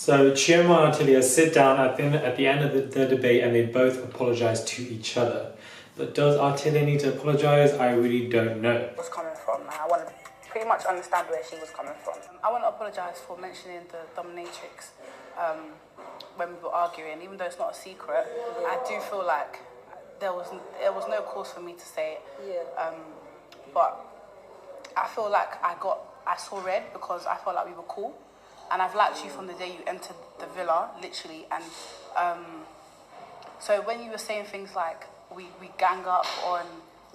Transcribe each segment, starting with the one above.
So Chioma and Aatilia sit down at the end of the debate and they both apologise to each other. But does Aatilia need to apologise? I really don't know. Was coming from. I want to pretty much understand where she was coming from. I want to apologise for mentioning the dominatrix when we were arguing, even though it's not a secret. I do feel like there was no cause for me to say it. Yeah. But I feel like I saw red because I felt like we were cool. And I've liked you from the day you entered the villa, literally. And so when you were saying things like we gang up on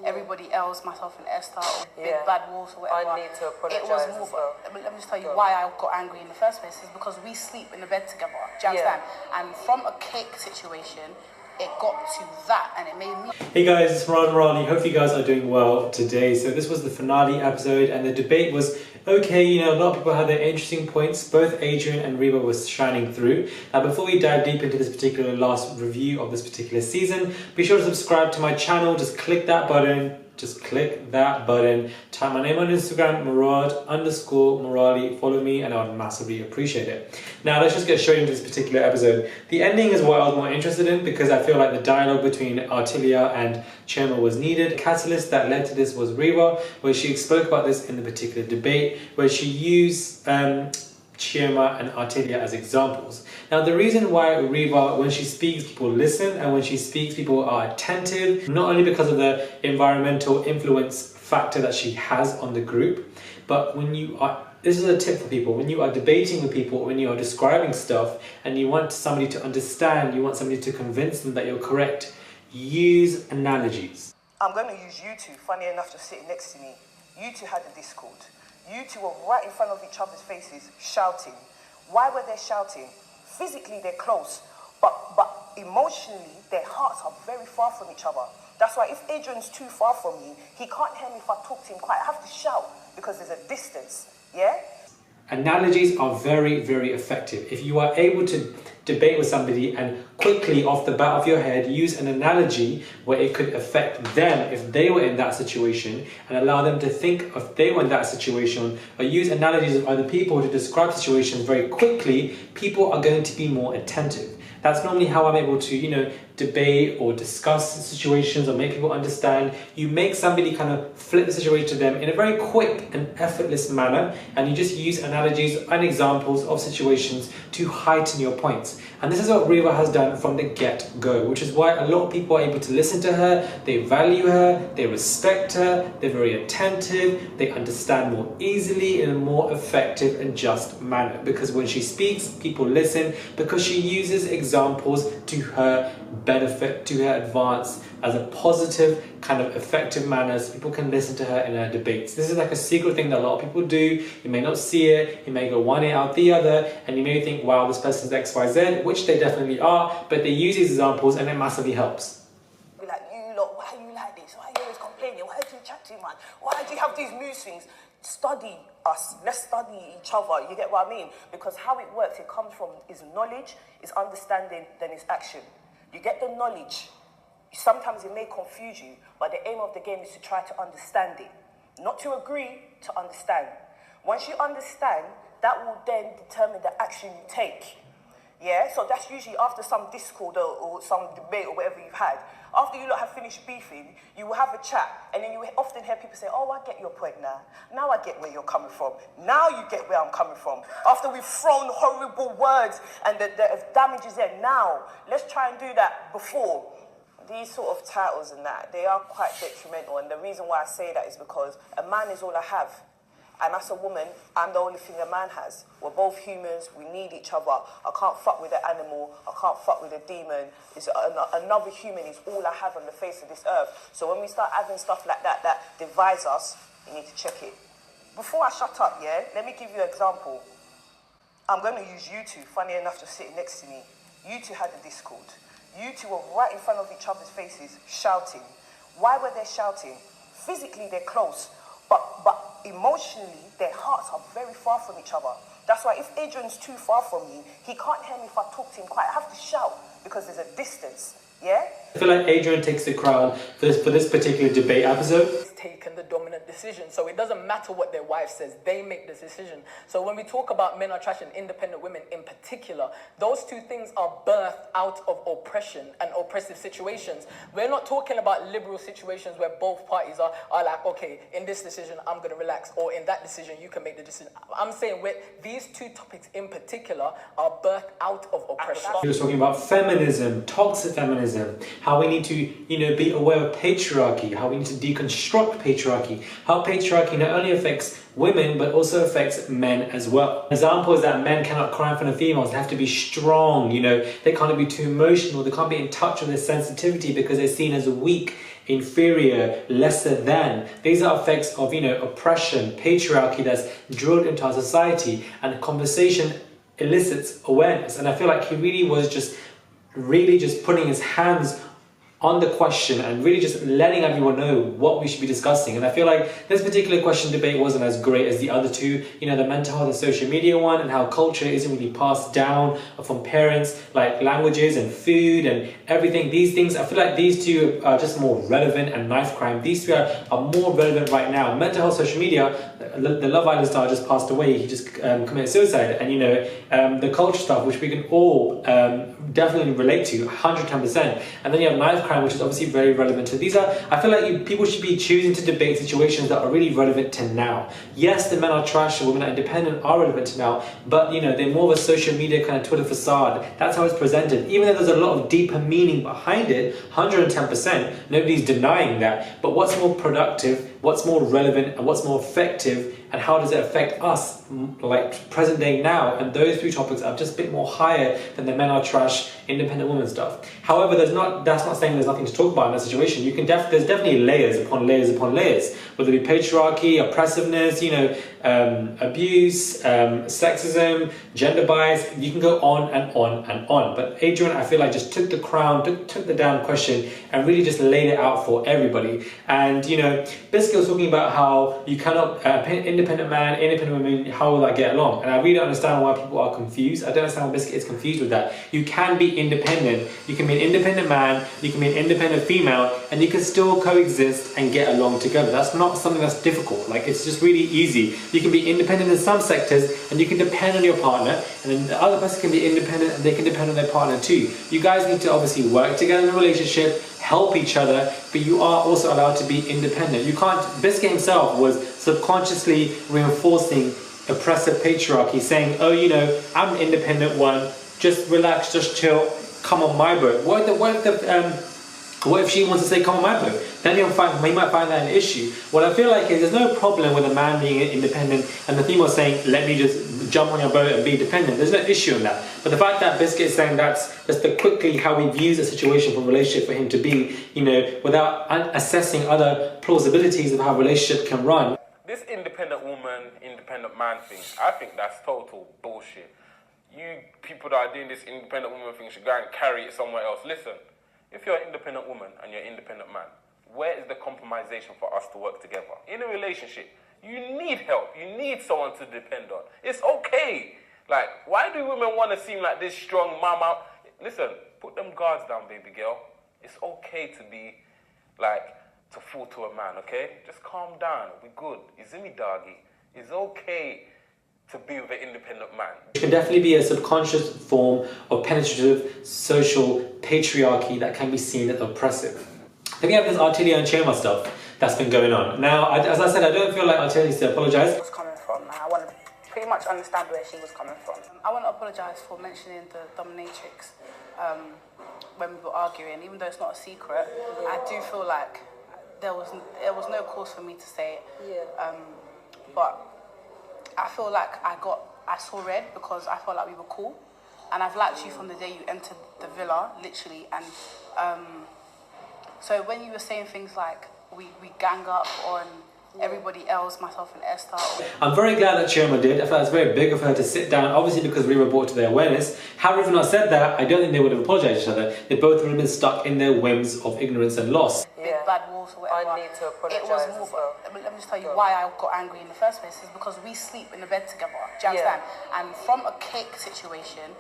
everybody else, myself and Esther, or big bad wolves or whatever, I need to apologise. it was more. Let me just tell you why I got angry in the first place is because we sleep in the bed together. Do you understand? And from a cake situation, it got to that and it made me... Hey guys, it's Raleigh. Hope you guys are doing well today. So this was the finale episode and the debate was okay. You know, a lot of people had their interesting points. Both Adrian and Reba was shining through. Now before we dive deep into this particular last review of this particular season, be sure to subscribe to my channel. Just click that button. Type my name on Instagram, Murad_Morali. Follow me and I would massively appreciate it. Now let's just get straight into this particular episode. The ending is what I was more interested in because I feel like the dialogue between Aatilia and Chioma was needed. The catalyst that led to this was Reba, where she spoke about this in the particular debate, where she used Chioma and Aatilia as examples. Now the reason why Reba, when she speaks, people listen, and when she speaks, people are attentive, not only because of the environmental influence factor that she has on the group, but when you are, this is a tip for people, when you are debating with people, when you are describing stuff and you want somebody to understand, you want somebody to convince them that you're correct, use analogies. I'm going to use you two, funny enough, just sitting next to me. You two had a discord. You two were right in front of each other's faces, shouting. Why were they shouting? Physically, they're close, but emotionally, their hearts are very far from each other. That's why if Adrian's too far from me, he can't hear me if I talk to him quiet. I have to shout because there's a distance, yeah? Analogies are very, very effective. If you are able to debate with somebody and quickly off the bat of your head use an analogy where it could affect them if they were in that situation and allow them to think if they were in that situation, or use analogies of other people to describe situations very quickly, people are going to be more attentive. That's normally how I'm able to, you know, debate or discuss situations or make people understand. You make somebody kind of flip the situation to them in a very quick and effortless manner, and you just use analogies and examples of situations to heighten your points. And this is what Reba has done from the get-go, which is why a lot of people are able to listen to her, they value her, they respect her, they're very attentive, they understand more easily in a more effective and just manner. Because when she speaks, people listen because she uses examples to her benefit, to her advance, as a positive kind of effective manner so people can listen to her in her debates. This is like a secret thing that a lot of people do. You may not see it, you may go one ear out the other, and you may think, wow, this person's XYZ, which they definitely are, but they use these examples and it massively helps. Be like, you lot, why are you like this? Why are you always complaining? Why do you chat too much? Why do you have these mood swings? Study us. Let's study each other. You get what I mean? Because how it works, it comes from is knowledge, is understanding, then is action. You get the knowledge. Sometimes it may confuse you, but the aim of the game is to try to understand it. Not to agree, to understand. Once you understand, that will then determine the action you take. Yeah, so that's usually after some discord or some debate or whatever you've had. After you lot have finished beefing, you will have a chat, and then you will often hear people say, oh, I get your point now. Now I get where you're coming from. Now you get where I'm coming from. After we've thrown horrible words and the damage is there, now let's try and do that before. These sort of titles and that, they are quite detrimental, and the reason why I say that is because a man is all I have. And as a woman, I'm the only thing a man has. We're both humans, we need each other. I can't fuck with an animal, I can't fuck with a demon. Another human is all I have on the face of this earth. So when we start having stuff like that, that divides us, you need to check it. Before I shut up, yeah, let me give you an example. I'm going to use you two, funny enough, just sitting next to me. You two had a discord. You two were right in front of each other's faces, shouting. Why were they shouting? Physically, they're close, but emotionally, their hearts are very far from each other. That's why if Adrian's too far from me, he can't hear me if I talk to him quiet. I have to shout because there's a distance, yeah? I feel like Adrian takes the crown for this particular debate episode. taken the dominant decision. So it doesn't matter what their wife says, they make the decision. So when we talk about men are trash and independent women in particular, those two things are birthed out of oppression and oppressive situations. We're not talking about liberal situations where both parties are like, okay, in this decision, I'm going to relax, or in that decision, you can make the decision. I'm saying these two topics in particular are birthed out of oppression. He was talking about feminism, toxic feminism, how we need to, be aware of patriarchy, how we need to deconstruct patriarchy, how patriarchy not only affects women but also affects men as well. An example is that men cannot cry in front of females. They have to be strong, they can't be too emotional, they can't be in touch with their sensitivity because they're seen as weak, inferior, lesser than. These are effects of, oppression, patriarchy that's drilled into our society, and conversation elicits awareness. And I feel like he really was just putting his hands on the question and really just letting everyone know what we should be discussing. And I feel like this particular question debate wasn't as great as the other two, the mental health and social media one, and how culture isn't really passed down from parents, like languages and food and everything. These things, I feel like these two are just more relevant, and knife crime, these two are more relevant right now. Mental health, social media, the Love Island star just passed away, he just committed suicide, and the culture stuff, which we can all definitely relate to 110%. And then you have knife crime, which is obviously very relevant to these. I feel like people should be choosing to debate situations that are really relevant to now. Yes, the men are trash and women are independent are relevant to now, but they're more of a social media kind of Twitter facade. That's how it's presented. Even though there's a lot of deeper meaning behind it, 110%, nobody's denying that. But what's more productive, what's more relevant, and what's more effective, and how does it affect us, like present day now? And those three topics are just a bit more higher than the men are trash, independent women stuff. However, that's not saying there's nothing to talk about in that situation. You can there's definitely layers upon layers upon layers, whether it be patriarchy, oppressiveness, abuse, sexism, gender bias. You can go on and on and on. But Adrian, I feel like, just took the crown, took the damn question, and really just laid it out for everybody. And Bkchat was talking about how you cannot independent man, independent women, how will that get along? And I really don't understand why people are confused. I don't understand why Bkchat is confused with that. You can be independent. You can be an independent man, you can be an independent female, and you can still coexist and get along together. That's not something that's difficult. Like, it's just really easy. You can be independent in some sectors, and you can depend on your partner, and then the other person can be independent and they can depend on their partner too. You guys need to obviously work together in a relationship, help each other, but you are also allowed to be independent. You can't. Bkchat himself was subconsciously reinforcing oppressive patriarchy, saying, oh, I'm an independent one, just relax, just chill, come on my boat. What if she wants to say come on my boat? Then he might find that an issue. What I feel like is there's no problem with a man being independent and the female saying, let me just jump on your boat and be dependent. There's no issue in that. But the fact that Bkchat is saying that's just quickly how he views a situation for a relationship for him to be, without assessing other plausibilities of how a relationship can run. This independent woman, independent man thing, I think that's total bullshit. You people that are doing this independent woman thing should go and carry it somewhere else. Listen, if you're an independent woman and you're an independent man, where is the compromisation for us to work together? In a relationship, you need help. You need someone to depend on. It's okay. Like, why do women want to seem like this strong mama? Listen, put them guards down, baby girl. It's okay to be, to fall to a man, okay? Just calm down. We're good. It's me, doggy. It's okay to be with an independent man. It can definitely be a subconscious form of penetrative social patriarchy that can be seen as oppressive. Then we have this Aatilia and Chioma stuff that's been going on. Now, as I said, I don't feel like Aatilia needs to apologise. Coming from, and I want to pretty much understand where she was coming from. I want to apologise for mentioning the dominatrix when we were arguing, even though it's not a secret. I do feel like there was no cause for me to say it. But I feel like I saw red because I felt like we were cool, and I've liked you from the day you entered the villa, literally. And so when you were saying things like we gang up on everybody else, myself and Esther. I'm very glad that Chioma did. I felt it's very big of her to sit down, obviously because we were brought to their awareness. Had River not said that, I don't think they would have apologised to each other. They both would have been stuck in their whims of ignorance and loss. Big bad wolves or whatever. I need to apologise. It was more, as well. Let me just tell you why I got angry in the first place is because we sleep in the bed together. Do you understand? And from a cake situation,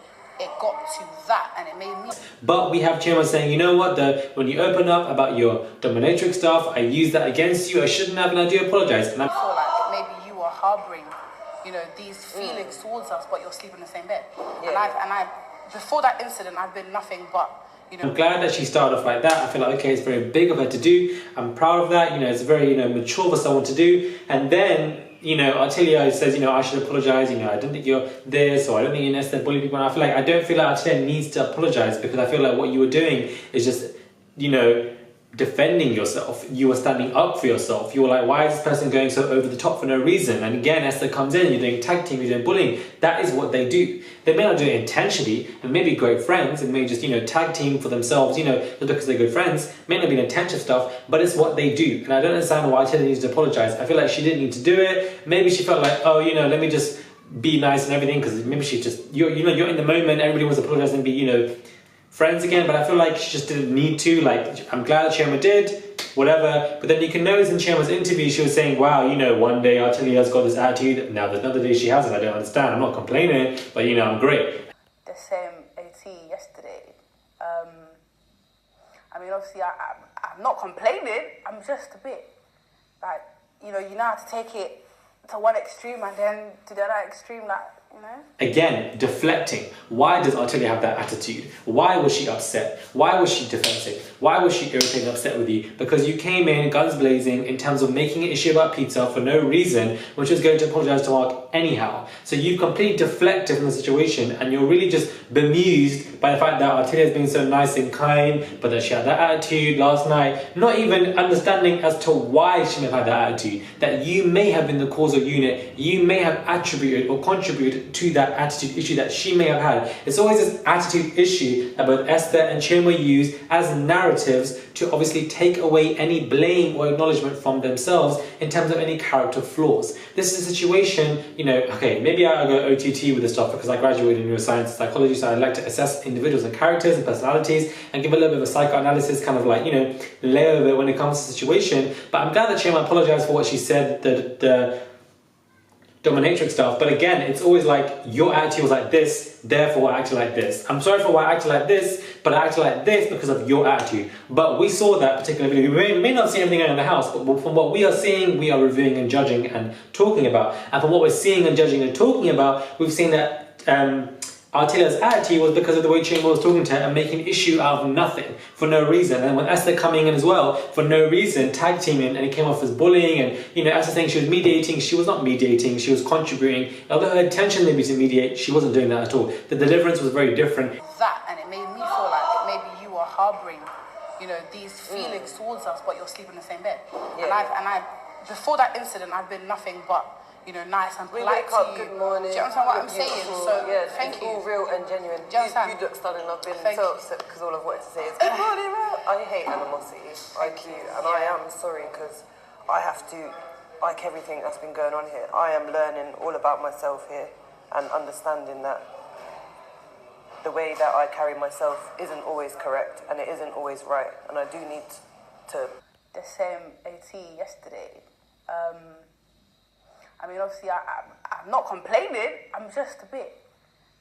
it got to that, and it made me. But we have Chioma saying, you know what, when you open up about your dominatrix stuff, I used that against you, I shouldn't have, and I do apologise. And I feel like maybe you are harbouring, these feelings towards us, but you're sleeping in the same bed. Yeah. And I, before that incident, I've been nothing but. I'm glad that she started off like that. I feel like, okay, it's very big of her to do. I'm proud of that. It's very, mature for someone to do. And then, Aatilia says, I should apologise. I don't think you're this, or I don't think you're necessarily bullying people. And I don't feel like Aatilia needs to apologise, because I feel like what you were doing is just, defending yourself. You were standing up for yourself. You were like, why is this person going so over the top for no reason? And again, Esther comes in, you're doing tag team, you're doing bullying. That is what they do. They may not do it intentionally, and may be great friends, and may just, tag team for themselves, just because they're good friends. May not be intentional stuff, but it's what they do. And I don't understand why Aatilia needs to apologise. I feel like she didn't need to do it. Maybe she felt like, oh, let me just be nice and everything, because maybe she just, you're in the moment, everybody wants to apologise and be, friends again, but I feel like she just didn't need to. Like, I'm glad that Chioma did, whatever. But then you can notice in Chioma's interview, she was saying, wow, one day Aatilia's got this attitude, now there's another day she hasn't. I don't understand. I'm not complaining, but I'm great. The same AT yesterday. Obviously, I'm not complaining. I'm just a bit like, you know how to take it to one extreme and then to the other extreme, Again, deflecting. Why does Aatilia have that attitude? Why was she upset? Why was she defensive? Why was she irritated and upset with you? Because you came in guns blazing in terms of making an issue about pizza for no reason, which was going to apologise to Mark anyhow. So you've completely deflected from the situation, and you're really just bemused by the fact that Aatilia is being so nice and kind, but that she had that attitude last night, not even understanding as to why she may have had that attitude, that you may have been the causal unit, you may have attributed or contributed to that attitude issue that she may have had. It's always this attitude issue that both Esther and Chioma use as narratives to obviously take away any blame or acknowledgement from themselves in terms of any character flaws. This is a situation, okay, maybe I go OTT with this stuff because I graduated in neuroscience and psychology, so I like to assess individuals and characters and personalities and give a little bit of a psychoanalysis kind of like, layer of it when it comes to the situation. But I'm glad that Chioma apologized for what she said, the dominatrix stuff, but again, it's always like your attitude was like this, therefore I acted like this. I'm sorry for why I acted like this, but I acted like this because of your attitude. But we saw that particular video. We may not see everything going on in the house, but from what we are seeing, we are reviewing and judging and talking about. And from what we're seeing and judging and talking about, we've seen that Aatilia's attitude was because of the way Chioma was talking to her and making an issue out of nothing for no reason. And when Esther coming in as well for no reason, tag teaming, and it came off as bullying, and Esther saying she was mediating, she was not mediating, she was contributing. Although her intention maybe to mediate, she wasn't doing that at all. The deliverance was very different. That, and it made me feel like maybe you are harbouring, these feelings towards us, but you're sleeping in the same bed. Yeah. And I, before that incident, I've been nothing but nice and polite. We wake up, good morning. Do you understand what I'm saying? So, yes, thank you. All real and genuine. Do you understand? You look stunning. I've been so upset because all I've wanted to say is, good morning, I hate animosity. I do. And I am sorry because I have to, like everything that's been going on here, I am learning all about myself here and understanding that the way that I carry myself isn't always correct and it isn't always right. And I do need to... The same AT yesterday. Obviously, I'm not complaining. I'm just a bit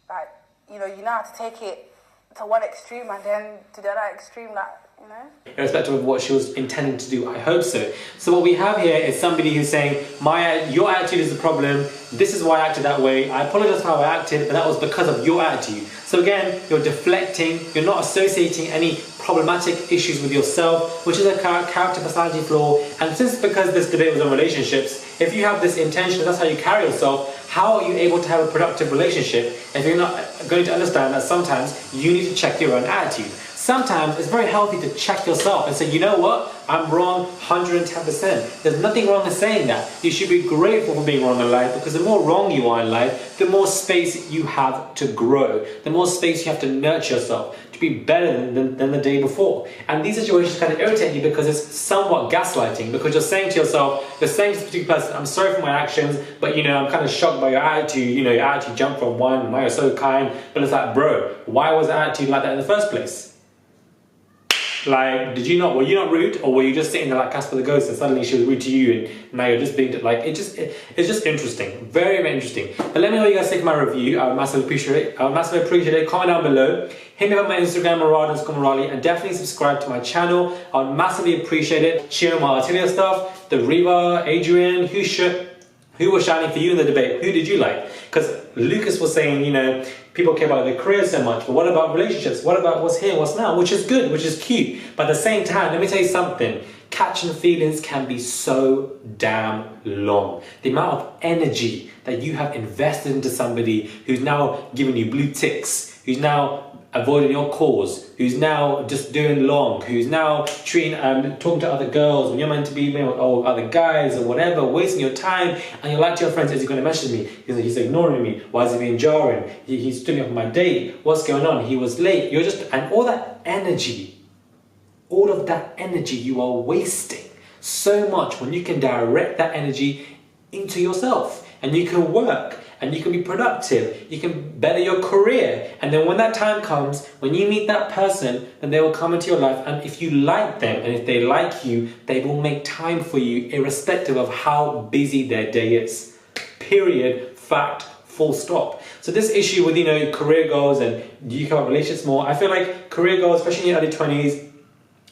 like, you know how to take it to one extreme and then to the other extreme, Irrespective of what she was intending to do, I hope so. So what we have here is somebody who's saying, your attitude is the problem, this is why I acted that way, I apologize for how I acted, but that was because of your attitude. So again, you're deflecting, you're not associating any problematic issues with yourself, which is a character personality flaw. And because this debate was on relationships, if you have this intention, that's how you carry yourself, how are you able to have a productive relationship if you're not going to understand that sometimes you need to check your own attitude? Sometimes it's very healthy to check yourself and say, you know what, I'm wrong 110%. There's nothing wrong in saying that. You should be grateful for being wrong in life, because the more wrong you are in life, the more space you have to grow, the more space you have to nurture yourself to be better than the day before. And these situations kind of irritate you because it's somewhat gaslighting, because you're saying to yourself, you're saying to this particular person, I'm sorry for my actions, but I'm kind of shocked by your attitude. Your attitude jumped from one, why you're so kind, but it's like, bro, why was the attitude like that in the first place? Like, were you not rude, or were you just sitting there like Casper the Ghost and suddenly she was rude to you and now you're just being like, it's just interesting. Very, very interesting. But let me know what you guys think of my review. I would massively appreciate it. Comment down below. Hit me up on my Instagram, Morali, and definitely subscribe to my channel. I would massively appreciate it. Chioma, Aatilia stuff, the Riva, Adrian, who was shining for you in the debate? Who did you like? Because Lucas was saying, you know, people care about their careers so much, but what about relationships? What about what's here, what's now? Which is good, which is cute. But at the same time, let me tell you something. Catching feelings can be so damn long. The amount of energy that you have invested into somebody who's now giving you blue ticks, who's now avoiding your calls, who's now just doing long, who's now treating talking to other girls when you're meant to be with other guys or whatever, wasting your time, and you're like to your friends, is he going to message me? He's ignoring me. Why is he being jarring? He stood me up on my date. What's going on? He was late. And all that energy, all of that energy you are wasting so much when you can direct that energy into yourself, and you can work, and you can be productive, you can better your career, and then when that time comes, when you meet that person, then they will come into your life, and if you like them, and if they like you, they will make time for you irrespective of how busy their day is. Period, fact, full stop. So this issue with, you know, career goals and do you care about relationships more, I feel like career goals, especially in your early 20s,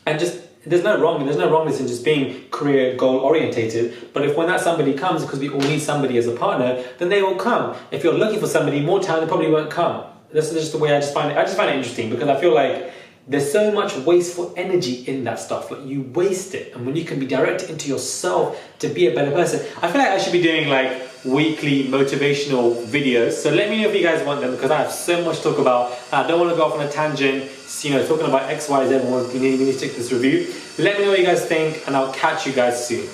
and just there's no wrongness in just being career goal orientated. But if when that somebody comes, because we all need somebody as a partner, then they will come. If you're looking for somebody more time, they probably won't come. This is just the way I just find it interesting, because I feel like there's so much wasteful energy in that stuff. Like, you waste it, and when you can be directed into yourself to be a better person. I feel like I should be doing like weekly motivational videos. So let me know if you guys want them, because I have so much to talk about. I don't want to go off on a tangent, you know, talking about X, Y, Z. We need to take this review. Let me know what you guys think, and I'll catch you guys soon.